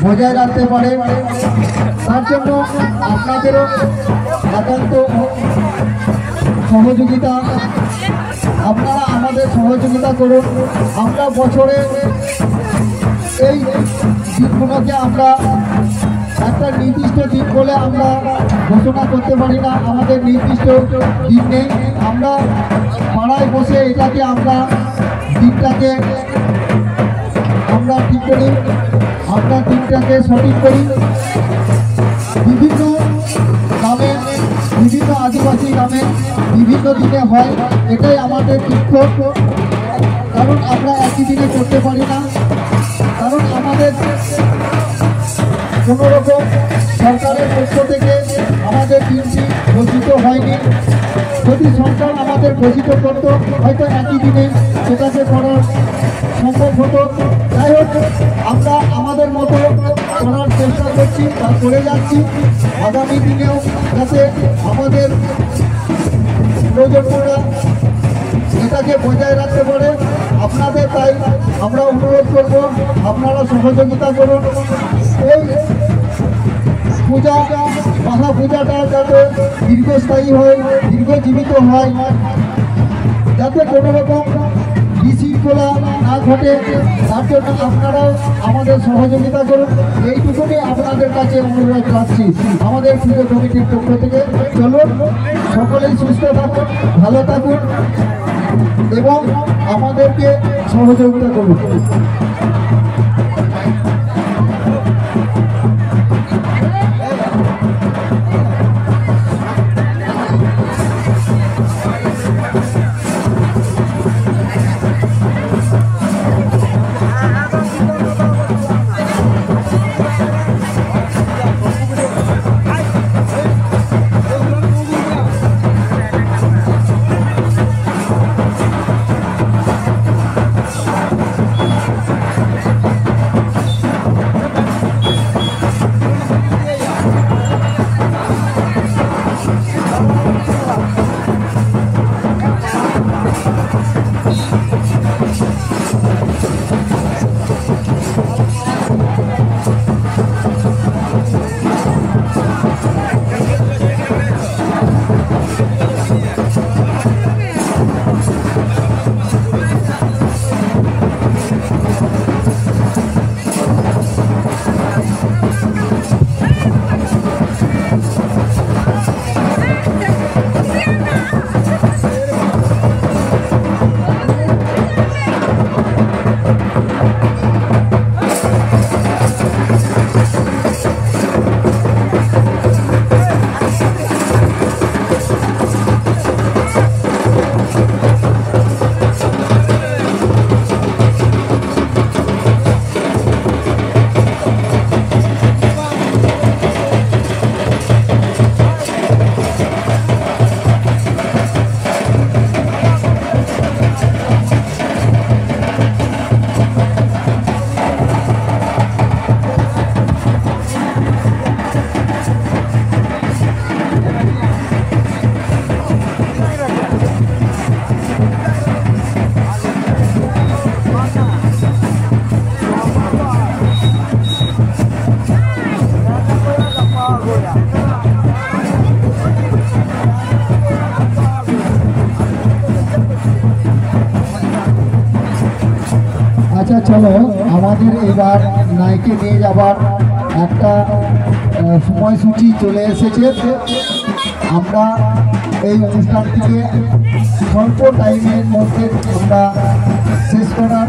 বজায় রাখতে পারে, তার জন্য আপনাদেরও একান্ত সহযোগিতা, আপনারা আমাদের সহযোগিতা করুন। আমরা বছরে এই দিনগুলোকে আমরা একটা নির্দিষ্ট দিন বলে আমরা ঘোষণা করতে পারি না, আমাদের নির্দিষ্ট দিন নেই। আমরা পাড়ায় বসে এটাকে আমরা দিনটাকে আমরা ঠিক করি, আমরা দিনটাকে সঠিক করি। বিভিন্ন গ্রামে, বিভিন্ন আদিবাসী গ্রামে বিভিন্ন দিনে হয়, এটাই আমাদের বিক্ষোভ। কারণ আমরা একই দিনে করতে পারি না, কারণ আমাদের কোনোরকম সরকারের পক্ষ থেকে আমাদের দিনটি ঘোষিত হয়নি। যদি সরকার আমাদের ঘোষিত করত হয়তো একই দিনে সেটাকে করার সম্ভব হতো। যাই হোক, আমরা আমাদের মতো করার চেষ্টা করছি বা করে যাচ্ছি। আগামী দিনেও যাতে আমাদের প্রজন্মরা এটাকে বজায় রাখতে পারে, আপনাদের তাই আমরা অনুরোধ করব, আপনারা সহযোগিতা করুন। এই পূজা, মহা পূজাটা যাতে দীর্ঘস্থায়ী হয়, দীর্ঘজীবিত হয়, যাতে কোনো রকম বিশৃঙ্খলা না ঘটে, তার জন্য আপনারাও আমাদের সহযোগিতা করুন। এইটুকুনি আপনাদের কাছে অনুরোধ রাখছি আমাদের পুজো কমিটির পক্ষ থেকে। চলুন, সকলেই সুস্থ থাকুন, ভালো থাকুন এবং আমাদেরকে সহযোগিতা করুন। আচ্ছা, চলো আমাদের এবার নাইকে নিয়ে যাবার একটা সময়সূচি চলে এসেছে। আমরা এই অনুষ্ঠানটিকে স্বল্প টাইমের মধ্যে আমরা শেষ করার